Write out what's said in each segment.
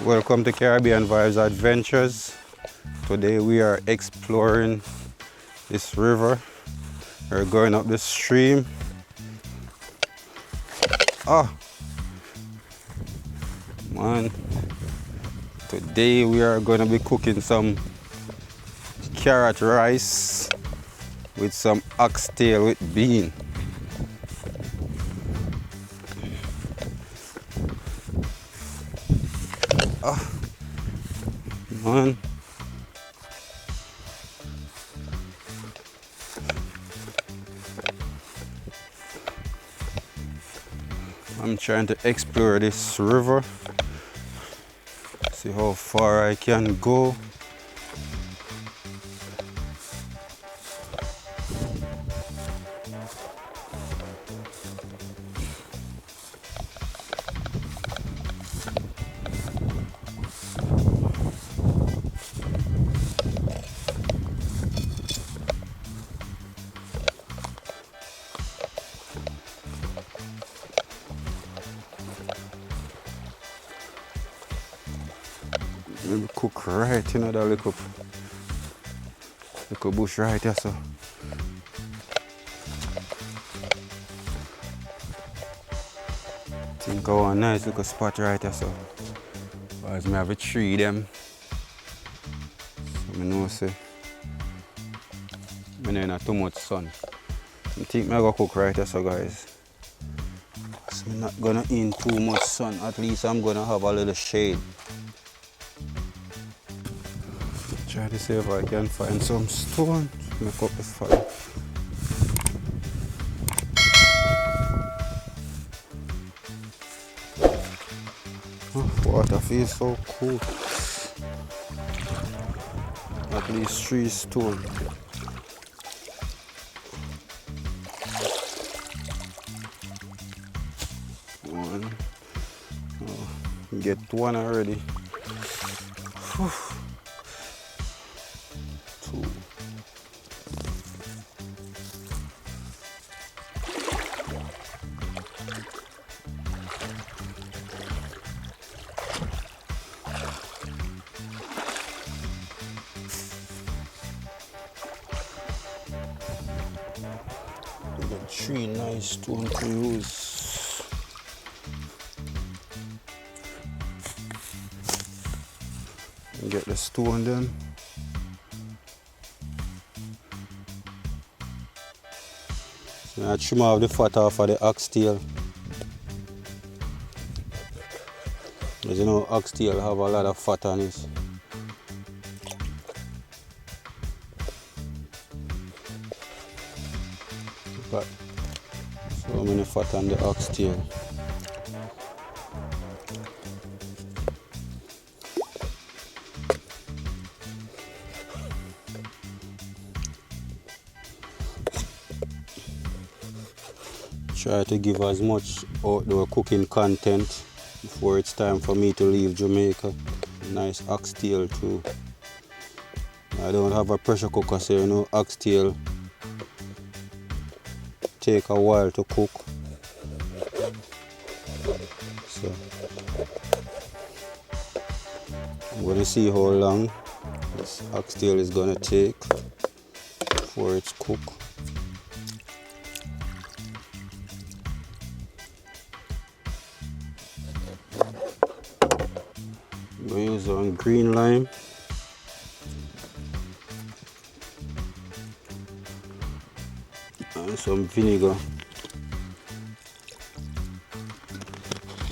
Welcome to Caribbean Vibes Adventures. Today we are exploring this river. We're going up the stream. Oh, man. Today we are going to be cooking some carrot rice with some oxtail with bean. Oh, man. I'm trying to explore this river, see how far I can go. Maybe cook right in that little bush right here, so. Think I want a nice little spot right here, so. As I have a tree them, so I know say I don't have too much sun. I think I'm going to cook right here, so guys. So I'm not gonna in too much sun, at least I'm gonna have a little shade. Try to see if I can find some stone to make up the fire. Oh, water feels so cool. At least 3 stone. One. Oh, get one already. Whew. 2. We got 3 nice stones to use. Get the stone then. So I trim off the fat off of the oxtail. As you know, oxtail have a lot of fat on it. Got so many fat on the oxtail. Try to give as much outdoor cooking content before it's time for me to leave Jamaica. Nice oxtail too. I don't have a pressure cooker, so you know oxtail take a while to cook. So I'm gonna see how long this oxtail is gonna take before it's cooked. I'm going to use some green lime. And some vinegar.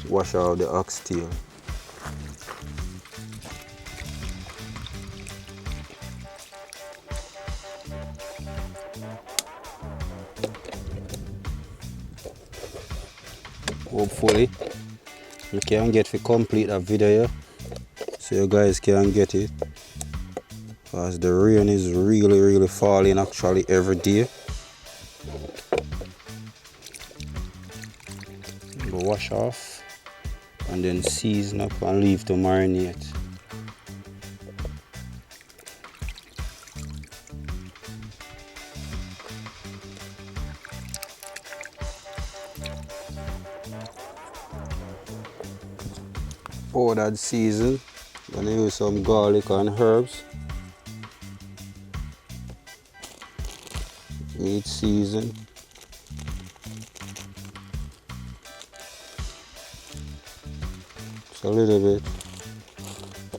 Wash out the oxtail. Hopefully you can get to complete that video here, so you guys can get it, because the rain is really falling actually every day. Go wash off and then season up and leave to marinate. powdered season. Gonna use some garlic and herbs. Meat season. Just a little bit.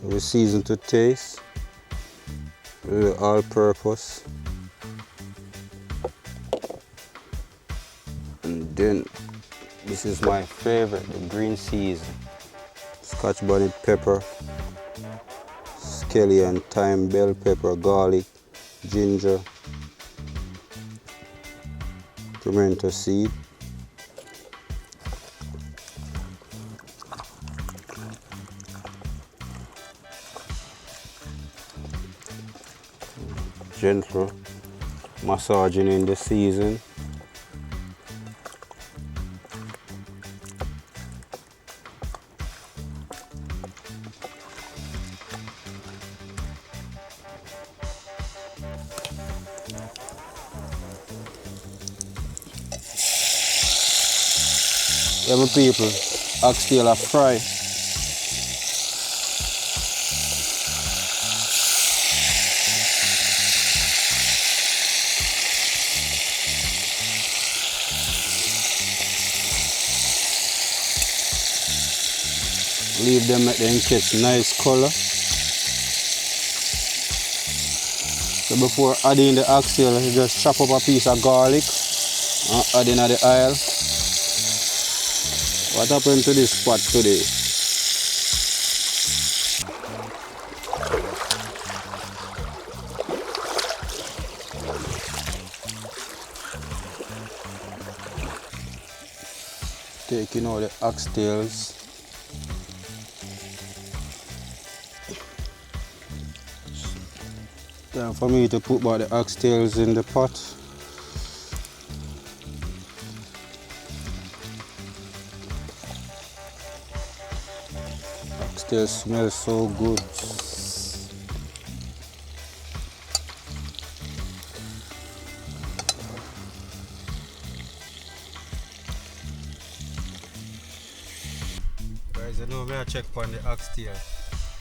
We season to taste. A little all-purpose. And then this is my favorite, the green season. Scotch bonnet pepper, scallion, thyme, bell pepper, garlic, ginger, pimento seed, gentle massaging in the season. Yeah, my people, oxtail are fry. Leave them let them catch nice color. So before adding the oxtail, you just chop up a piece of garlic and add in the oil. What happened to this pot today? Taking all the oxtails. Time for me to put back the oxtails in the pot. Oxtail smells so good. Guys, I know me I check on the oxtail.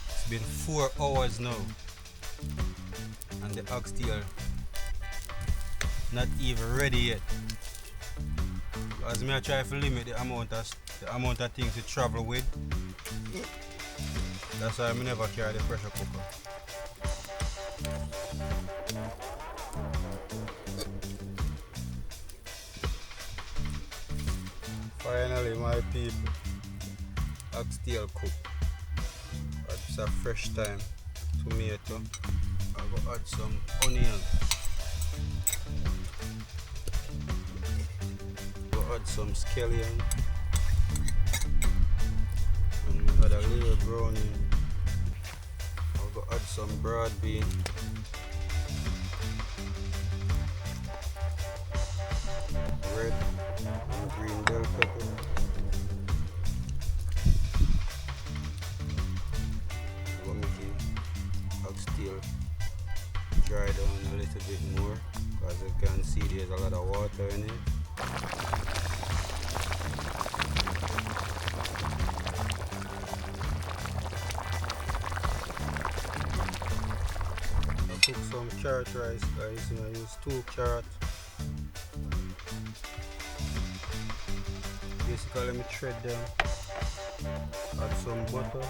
It's been 4 hours now. And the oxtail not even ready yet. As me I try to limit the amount of things to travel with. That's why I never carry the pressure cooker. Finally, my people, oxtail cook. It's a fresh time. Tomato. I will add some onion. We'll add some scallion. And we add a little browning. I'll go add some broad bean. Red and green bell pepper. We'll make it oxtail dry down a little bit more, because you can see there's a lot of water in it. I cook some carrot rice, guys. I use 2 carrots. Basically, let me shred them. Add some butter,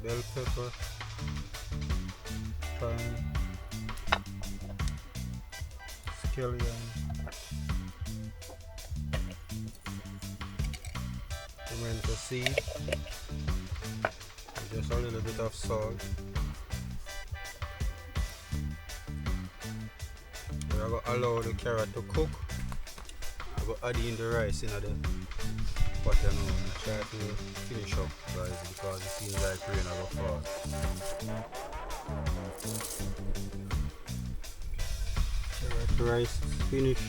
bell pepper, thyme, scallion, pimento seed, and just a little bit of salt. We're going to allow the carrot to cook. I'm going to add in the rice in the pot now and try to finish up, guys, because it seems like rain will fall. Carrot rice is finished.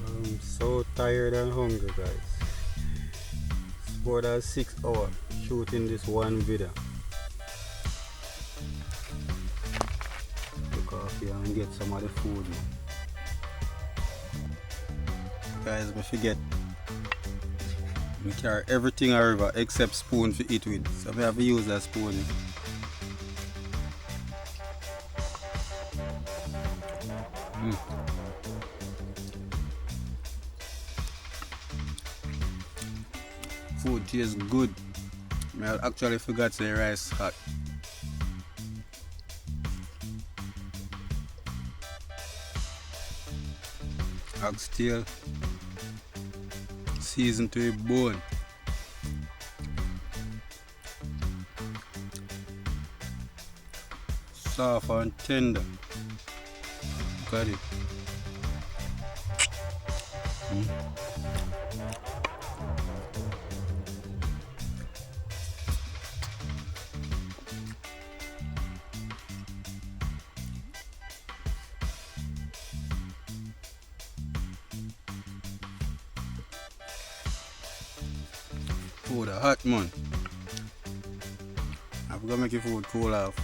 I'm so tired and hungry, guys. It's more than 6 hours shooting this one video. Look off here and get some of the food now. Guys, don't forget I carry everything a river except spoon for eat with. So I have to use that spoon. Food tastes good. I actually forgot the rice hot. Oxtail seasoned to a bone. Soft and tender. Look at it. Food a hot, man. I'm gonna make your food cool off.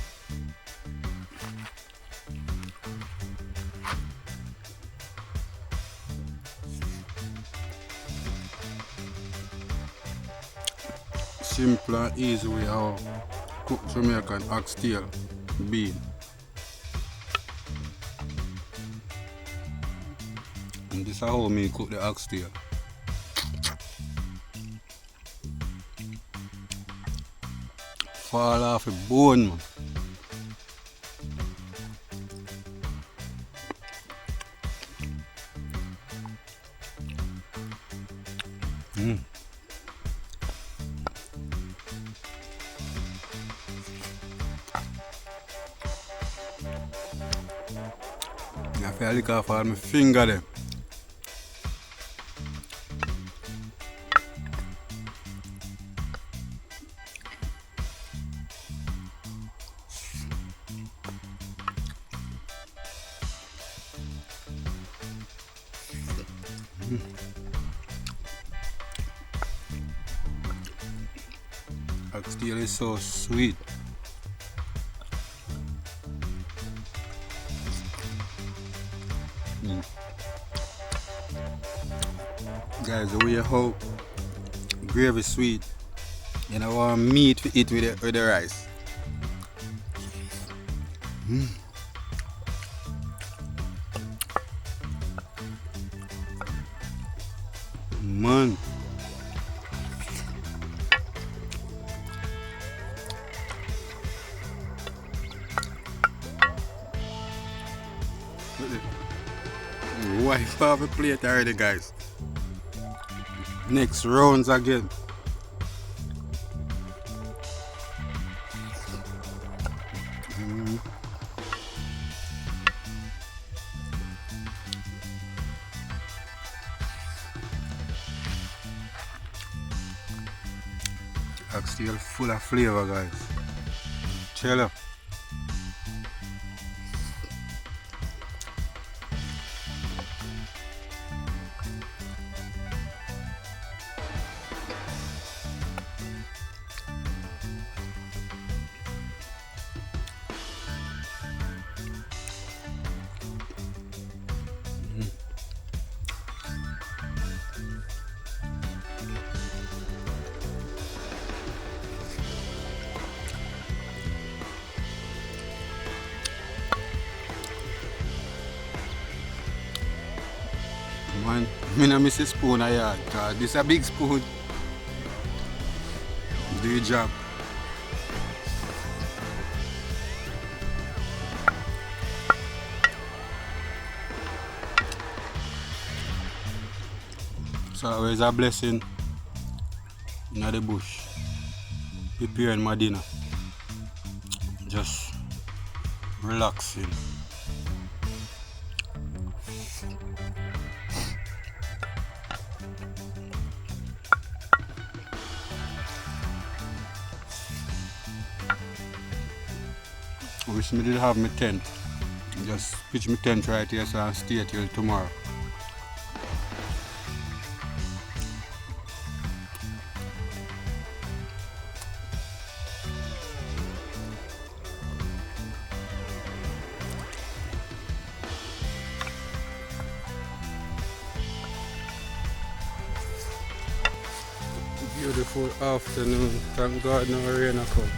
Simple and easy way how cook Jamaican oxtail bean. And this is how me cook the oxtail. Fall off a bone, man. I feel like off all my finger them. Oxtail is so sweet. Guys, the way how gravy sweet, you know, want meat to eat with the rice. Man. Wipe off the plate already, guys. Next rounds again. Oxtail full of flavor, guys. Chill up. Man, I don't miss a spoon here, cause this is a big spoon. Do your job. So always a blessing in the bush. Preparing my dinner. Just relaxing. I wish me did have my tent. Just pitch my tent right here so I stay till tomorrow. Beautiful afternoon. Thank God no rain a come.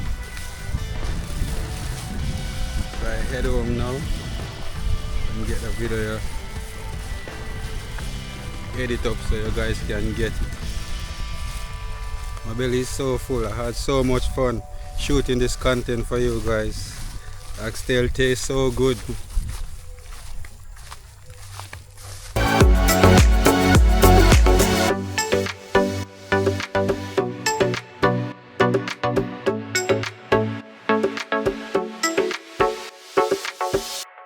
So I head home now and get the video edit up so you guys can get it. My belly is so full. I had so much fun shooting this content for you guys. Oxtail tastes so good.